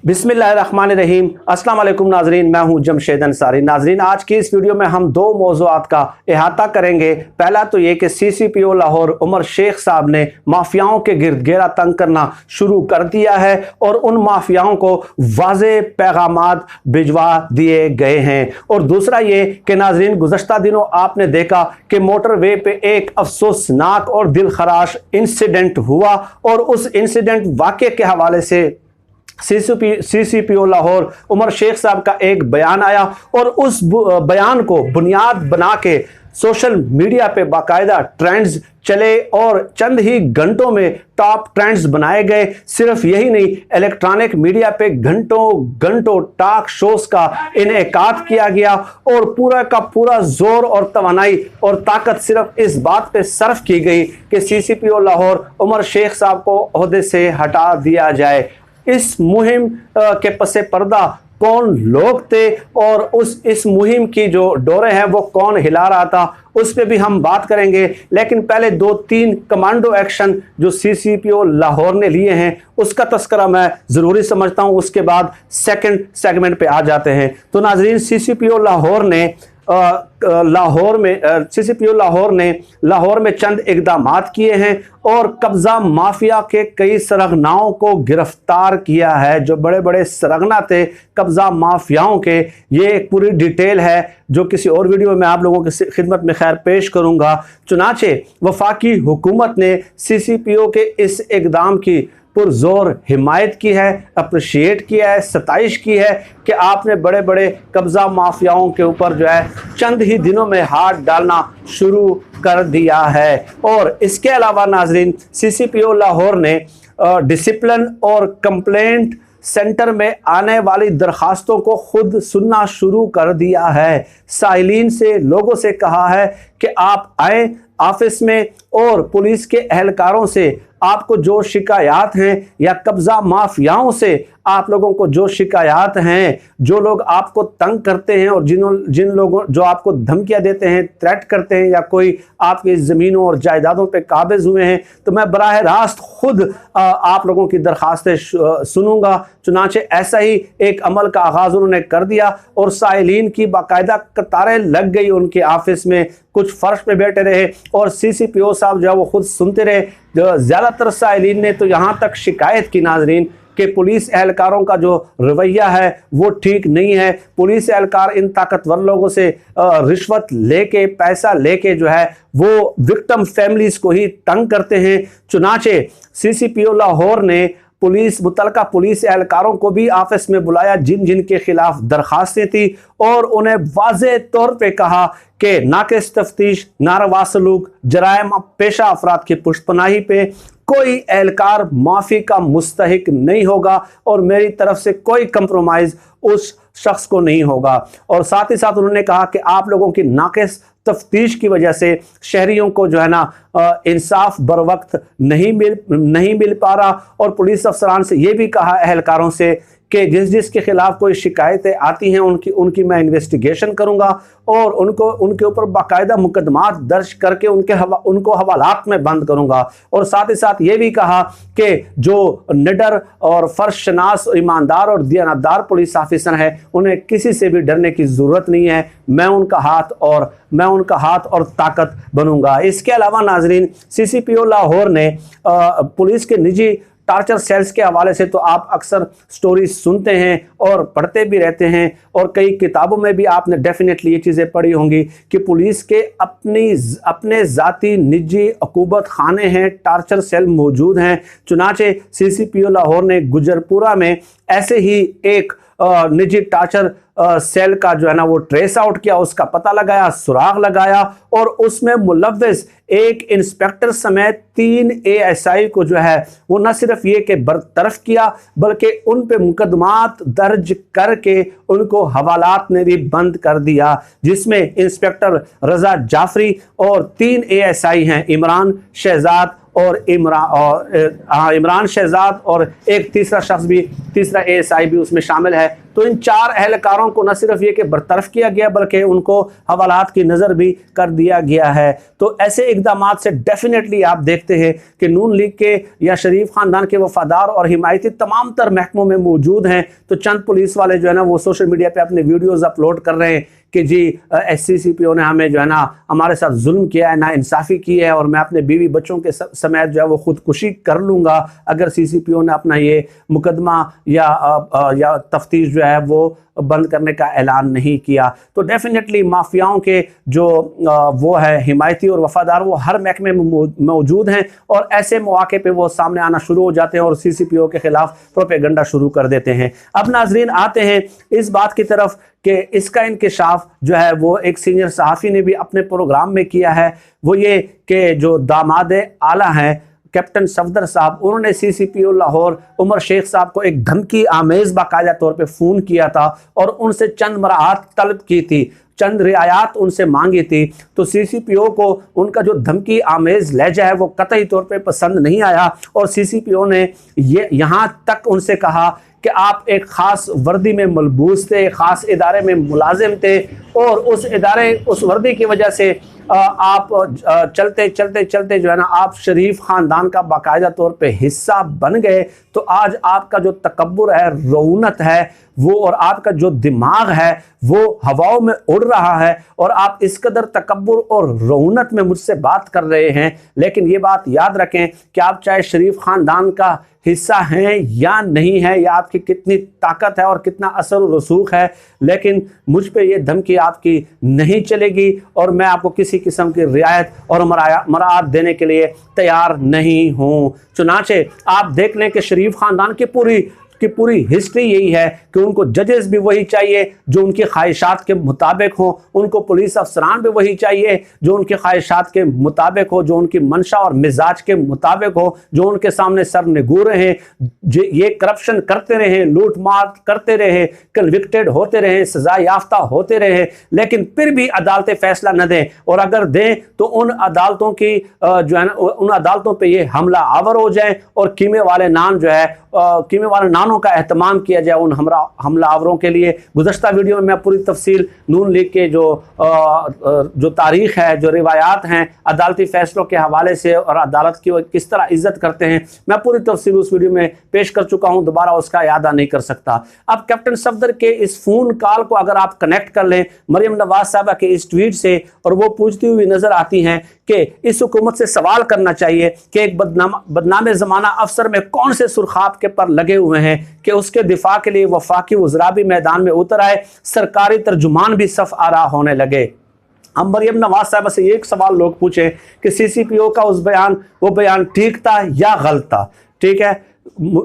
बिस्मिल्लाहिर्रहमानिर्रहीम। अस्सलाम वालेकुम नाजरीन, मैं हूं जमशेद अंसारी। नाजरीन, आज की इस वीडियो में हम दो मौज़ूआत का अहाता करेंगे। पहला तो ये कि CCPO लाहौर उमर शेख साहब ने माफियाओं के गिर्द घेरा तंग करना शुरू कर दिया है और उन माफियाओं को वाज़े पैगामात भिजवा दिए गए हैं। और दूसरा ये कि नाजरीन, गुज़श्ता दिनों आपने देखा कि मोटरवे पे एक अफसोसनाक और दिलखराश इंसिडेंट हुआ और उस इंसिडेंट वाक़े के हवाले से CCPO लाहौर उमर शेख साहब का एक बयान आया और उस बयान को बुनियाद बना के सोशल मीडिया पे बाकायदा ट्रेंड्स चले और चंद ही घंटों में टॉप ट्रेंड्स बनाए गए। सिर्फ यही नहीं, इलेक्ट्रॉनिक मीडिया पे घंटों घंटों टॉक शोज का इनेकाद किया गया और पूरा का पूरा जोर और तवानाई और ताकत सिर्फ इस बात पे सर्फ की गई कि CCPO लाहौर उमर शेख साहब को ओहदे से हटा दिया जाए। इस मुहिम के पसे पर्दा कौन लोग थे और इस मुहिम की जो डोरे हैं वो कौन हिला रहा था, उस पर भी हम बात करेंगे। लेकिन पहले दो तीन कमांडो एक्शन जो CCPO लाहौर ने लिए हैं उसका तस्करा मैं ज़रूरी समझता हूं। उसके बाद सेकंड सेगमेंट पे आ जाते हैं। तो नाजरीन, CCPO लाहौर ने लाहौर में चंद इक़दामात किए हैं और कब्ज़ा माफिया के कई सरगनाओं को गिरफ्तार किया है। जो बड़े बड़े सरगना थे कब्ज़ा माफियाओं के, ये एक पूरी डिटेल है जो किसी और वीडियो में आप लोगों की खिदमत में खैर पेश करूँगा। चुनाचे वफाकी हुकूमत ने CCPO के इस इक़दाम की पुरजोर हिमायत की है, अप्रिशिएट किया है, सताइश की है कि आपने बड़े बड़े कब्ज़ा माफियाओं के ऊपर जो है चंद ही दिनों में हाथ डालना शुरू कर दिया है। और इसके अलावा नाजरीन, CCPO लाहौर ने डिसिप्लिन और कंप्लेंट सेंटर में आने वाली दरखास्तों को खुद सुनना शुरू कर दिया है। साइलिन से लोगों से कहा है कि आप आए ऑफिस में और पुलिस के एहलकारों से आपको जो शिकायत हैं या कब्ज़ा माफियाओं से आप लोगों को जो शिकायत हैं, जो लोग आपको तंग करते हैं और जिन लोगों जो आपको धमकियां देते हैं, थ्रेट करते हैं या कोई आपकी ज़मीनों और जायदादों पे काबिज हुए हैं, तो मैं बराह रास्त खुद आप लोगों की दरखास्तें सुनूंगा। चुनाचे ऐसा ही एक अमल का आगाज़ उन्होंने कर दिया और साइलिन की बाकायदा कतारें लग गई उनके ऑफिस में। कुछ फर्श पे बैठे रहे और CCPO साहब जो है वो खुद सुनते रहे। ज़्यादातर साइलिन ने तो यहाँ तक शिकायत की नाजरीन कि पुलिस एहलकारों का जो रवैया है वो ठीक नहीं है। पुलिस एहलकार इन ताकतवर लोगों से रिश्वत लेके, पैसा लेके जो है वो विक्टिम फैमिलीज को ही तंग करते हैं। चुनाचे CCPO लाहौर ने मुतलका पुलिस एहलकारों को भी ऑफिस में बुलाया जिन जिन के खिलाफ दरखास्तें थी और उन्हें वाज़े तौर पे कहा कि नाक़िस तफ्तीश, नारवा सलूक, जराइम पेशा अफराद की पुष्टपनाही पे कोई एहलकार माफ़ी का मुस्तहिक नहीं होगा और मेरी तरफ से कोई कंप्रोमाइज़ उस शख्स को नहीं होगा। और साथ ही साथ उन्होंने कहा कि आप लोगों की नाक़िस तफ्तीश की वजह से शहरियों को जो है ना इंसाफ बर वक्त नहीं मिल पा रहा। और पुलिस अफसरान से ये भी कहा, एहलकारों से, कि जिसके खिलाफ कोई शिकायतें आती हैं उनकी मैं इन्वेस्टिगेशन करूंगा और उनके ऊपर बाकायदा मुकदमात दर्ज करके उनको हवालात में बंद करूंगा। और साथ ही साथ ये भी कहा कि जो निडर और फर्शनास, ईमानदार और दियानतदार पुलिस ऑफिसर हैं उन्हें किसी से भी डरने की ज़रूरत नहीं है। मैं उनका हाथ और ताकत बनूंगा। इसके अलावा नाजरीन, CCPO लाहौर ने पुलिस के निजी टार्चर सेल्स के हवाले से तो आप अक्सर स्टोरी सुनते हैं और पढ़ते भी रहते हैं और कई किताबों में भी आपने डेफिनेटली ये चीज़ें पढ़ी होंगी कि पुलिस के अपने ज़ाती निजी अकूबत खाने हैं, टार्चर सेल मौजूद हैं। चुनाचे CCPO लाहौर ने गुजरपुरा में ऐसे ही एक निजी टार्चर सेल का जो है ना वो ट्रेस आउट किया, उसका पता लगाया, सुराग लगाया और उसमें मुलव्विस एक इंस्पेक्टर समेत 3 ASI को जो है वो न सिर्फ ये कि बरतरफ किया बल्कि उन पे मुकदमात दर्ज करके उनको हवालात में भी बंद कर दिया, जिसमें इंस्पेक्टर रजा जाफरी और 3 ASI हैं, इमरान शहजाद और एक तीसरा ASI भी उसमें शामिल है, तो इन 4 अहलकारों को न सिर्फ ये कि बरतरफ किया गया बल्कि उनको हवालात की नज़र भी कर दिया गया है। तो ऐसे इकदाम से डेफिनेटली आप देखते हैं कि नून लीग के या शरीफ खानदान के वफादार और हिमायती तमाम तर महकमों में मौजूद हैं। तो चंद पुलिस वाले जो है ना वो सोशल मीडिया पे अपने वीडियोस अपलोड कर रहे हैं कि जी CCPO ने हमें जो है ना हमारे साथ जुल्म किया है, ना इंसाफ़ी की है और मैं अपने बीवी बच्चों के समेत जो है वो खुदकुशी कर लूँगा अगर CCPO ने अपना ये मुकदमा या तफ्तीश जो है वो बंद करने का ऐलान नहीं किया। तो डेफिनेटली माफियाओं के जो वो है हिमायती और वफादार वो हर महकमे में मौजूद हैं और ऐसे मौके पे वो सामने आना शुरू हो जाते हैं और CCPO के खिलाफ प्रोपेगेंडा शुरू कर देते हैं। अब नाजरीन आते हैं इस बात की तरफ कि इसका इंकशाफ जो है वो एक सीनियर सहाफ़ी ने भी अपने प्रोग्राम में किया है। वो ये कि जो दामाद आला हैं कैप्टन सफदर साहब, उन्होंने CCPO लाहौर उमर शेख साहब को एक धमकी आमेज बाकायदा तौर पे फ़ोन किया था और उनसे चंद मराहत तलब की थी, चंद रियायत उनसे मांगी थी। तो CCPO को उनका जो धमकी आमेज लहजा है वो कतई तौर पे पसंद नहीं आया और CCPO ने ये यहाँ तक उनसे कहा कि आप एक ख़ास वर्दी में मलबूस थे, ख़ास इदारे में मुलाजिम थे और उस वर्दी की वजह से आप चलते चलते चलते जो है ना आप शरीफ ख़ानदान का बाकायदा तौर पे हिस्सा बन गए। तो आज आपका जो तकब्बुर है, रऊनत है वो और आपका जो दिमाग है वो हवाओं में उड़ रहा है और आप इस कदर तकब्बुर और रऊनत में मुझसे बात कर रहे हैं। लेकिन ये बात याद रखें कि आप चाहे शरीफ ख़ानदान का हिस्सा हैं या नहीं है, या आपकी कितनी ताकत है और कितना असर और रसूख है, लेकिन मुझ पे ये धमकी आपकी नहीं चलेगी और मैं आपको किसी किस्म की रियायत और मराआत देने के लिए तैयार नहीं हूँ। चुनाचे आप देख लें कि शरीफ ख़ानदान की पूरी हिस्ट्री यही है कि उनको जजेस भी वही चाहिए जो उनकी ख्वाहिशात के मुताबिक हो, उनको पुलिस अफसरान भी वही चाहिए जो उनकी ख्वाहिशात के मुताबिक हो, जो उनकी मंशा और मिजाज के मुताबिक हो, जो उनके सामने सर निगूर रहे, ये करप्शन करते रहे, लूट मार करते रहे, कन्विक्टेड होते रहे, सजा याफ्ता होते रहे, लेकिन फिर भी अदालतें फैसला न दें और अगर दें तो उन अदालतों की जो है उन अदालतों पर ये हमला आवर हो जाए और कीमे वाले नानों का एहतमाम किया जाए उन हमलावरों के लिए। गुज़श्ता वीडियो में मैं पूरी तफसील नून लीग के जो तारीख है, जो रिवायात हैं अदालती फैसलों के हवाले से और अदालत की किस तरह इज्जत करते हैं, मैं पूरी तफसील उस वीडियो में पेश कर चुका हूं, दोबारा उसका यादा नहीं कर सकता। अब कैप्टन सफदर के इस फ़ोन कॉल को अगर आप कनेक्ट कर लें मरियम नवाज साहबा के इस ट्वीट से, और वो पूछती हुई नजर आती हैं कि इस हुकूमत से सवाल करना चाहिए कि एक बदनाम ज़माना अफसर में कौन से सुरखाब के पर लगे हुए हैं कि उसके दिफा के लिए वफाकी वज़रा भी मैदान में उतर आए, सरकारी तर्जुमान भी सफ आरा होने लगे। हम मरियम नवाज साहब से एक सवाल लोग पूछे कि CCPO का वो बयान ठीक था या गलत था। ठीक है,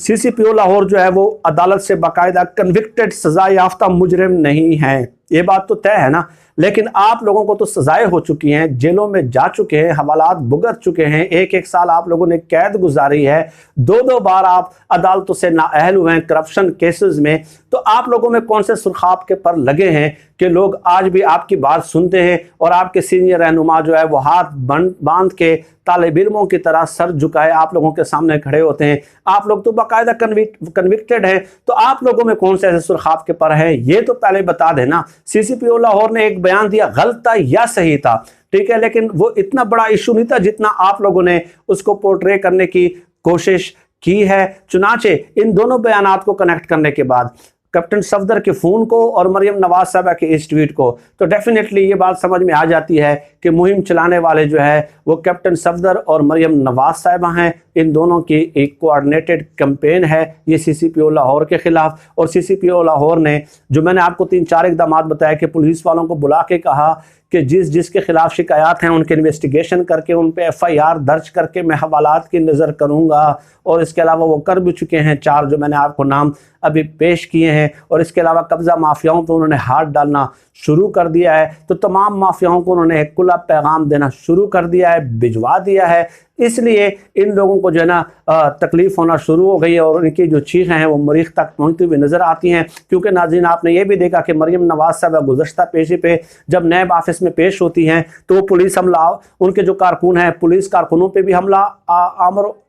CCPO लाहौर जो है वो अदालत से बाकायदा कन्विक्टेड सजा याफ्ता मुजरिम नहीं है, ये बात तो तय है ना। लेकिन आप लोगों को तो सजाएं हो चुकी हैं, जेलों में जा चुके हैं, हवालात भुगत चुके हैं, एक साल आप लोगों ने कैद गुजारी है, 2 बार आप अदालतों से नाअहल हुए हैं करप्शन केसेस में। तो आप लोगों में कौन से सुरखाब के पर लगे हैं कि लोग आज भी आपकी बात सुनते हैं और आपके सीनियर रहनुमा जो है वो हाथ बांध के तालिब इल्मों की तरह सर झुकाए आप लोगों के सामने खड़े होते हैं। आप लोग तो बाकायदा कन्विक्टेड हैं, तो आप लोगों में कौन से ऐसे सुरखाब के पर है ये तो पहले बता देना। CCPO लाहौर ने एक बयान दिया, गलत था या सही था, ठीक है, लेकिन वो इतना बड़ा इशू नहीं था जितना आप लोगों ने उसको पोर्ट्रे करने की कोशिश की है। चुनाचे इन दोनों बयानात को कनेक्ट करने के बाद कैप्टन सफदर के फ़ोन को और मरियम नवाज साहबा के इस ट्वीट को, तो डेफिनेटली ये बात समझ में आ जाती है कि मुहिम चलाने वाले जो है वो कैप्टन सफदर और मरियम नवाज साहबा हैं। इन दोनों की एक कोऑर्डिनेटेड कैंपेन है ये CCPO लाहौर के ख़िलाफ़। और CCPO लाहौर ने जो मैंने आपको 3-4 इक़दामात बताया कि पुलिस वालों को बुला के कहा कि जिसके खिलाफ शिकायत हैं उनके इन्वेस्टिगेशन करके उन पे FIR दर्ज करके मैं हवालात की नज़र करूँगा, और इसके अलावा वो कर भी चुके हैं 4 जो मैंने आपको नाम अभी पेश किए हैं। और इसके अलावा कब्ज़ा माफियाओं पर उन्होंने हाथ डालना शुरू कर दिया है, तो तमाम माफियाओं को उन्होंने एक खुला पैगाम देना शुरू कर दिया है, भिजवा दिया है। इसलिए इन लोगों को जो है ना तकलीफ होना शुरू हो गई है और उनकी जो चीखें हैं वो मरीख तक पहुँचती हुई नज़र आती हैं। क्योंकि नाज़रीन, आपने ये भी देखा कि मरियम नवाज साहब गुज़श्ता पेशी पे जब नैब ऑफिस में पेश होती हैं तो वो पुलिस हमला, उनके जो कारकुन हैं पुलिस कारकुनों पे भी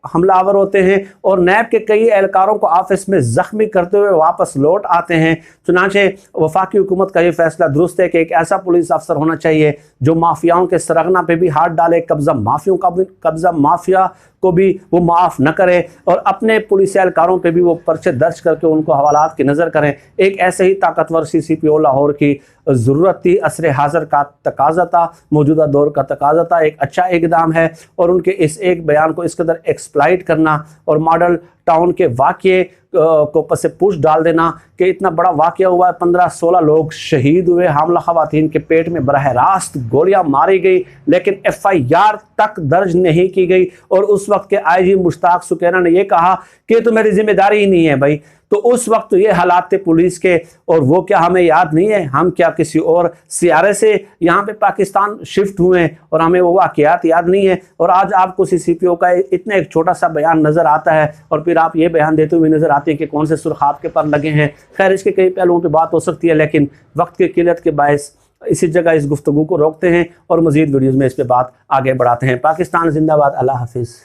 हमलावर होते हैं और नैब के कई एहलकारों को ऑफिस में जख्मी करते हुए वापस लौट आते हैं। चुनांचे वफाकी हुकूमत का ये फैसला दुरुस्त है कि एक ऐसा पुलिस अफसर होना चाहिए जो माफियाओं के सरगना पे भी हाथ डाले, कब्जा माफिया को भी वो माफ़ न करे और अपने पुलिस एहलकारों पे भी वो पर्चे दर्ज करके उनको हवालात की नज़र करें। एक ऐसे ही ताकतवर CCPO लाहौर की ज़रूरत थी, असर हाज़र का तकाजा था, मौजूदा दौर का तकाजा था। एक अच्छा इकदाम है और उनके इस एक बयान को इस कदर एक्सप्लाइट करना और मॉडल टाउन के वाक़ये को पसे पूछ डाल देना कि इतना बड़ा वाक़या हुआ है, 15-16 लोग शहीद हुए, हामला ख़वातीन के पेट में बरह रास्त गोलियां मारी गई लेकिन FIR तक दर्ज नहीं की गई। और उस वक्त के IG मुश्ताक सुकैना ने यह कहा कि तो मेरी जिम्मेदारी ही नहीं है भाई। तो उस वक्त ये हालात थे पुलिस के और वो क्या हमें याद नहीं है? हम क्या किसी और सियारे से यहाँ पे पाकिस्तान शिफ्ट हुए हैं और हमें वो वाक़यात याद नहीं है? और आज आपको CCPO का इतना एक छोटा सा बयान नज़र आता है और फिर आप ये बयान देते हुए नज़र आते हैं कि कौन से सुर्ख आपके पर लगे हैं। खैर, इसके कई पहलुओं पर बात हो सकती है लेकिन वक्त की किल्लत के बायस इसी जगह इस गुफ्तगू को रोकते हैं और मज़ीद वीडियोज़ में इस पर बात आगे बढ़ाते हैं। पाकिस्तान जिंदाबाद। अल्लाह हाफिज़।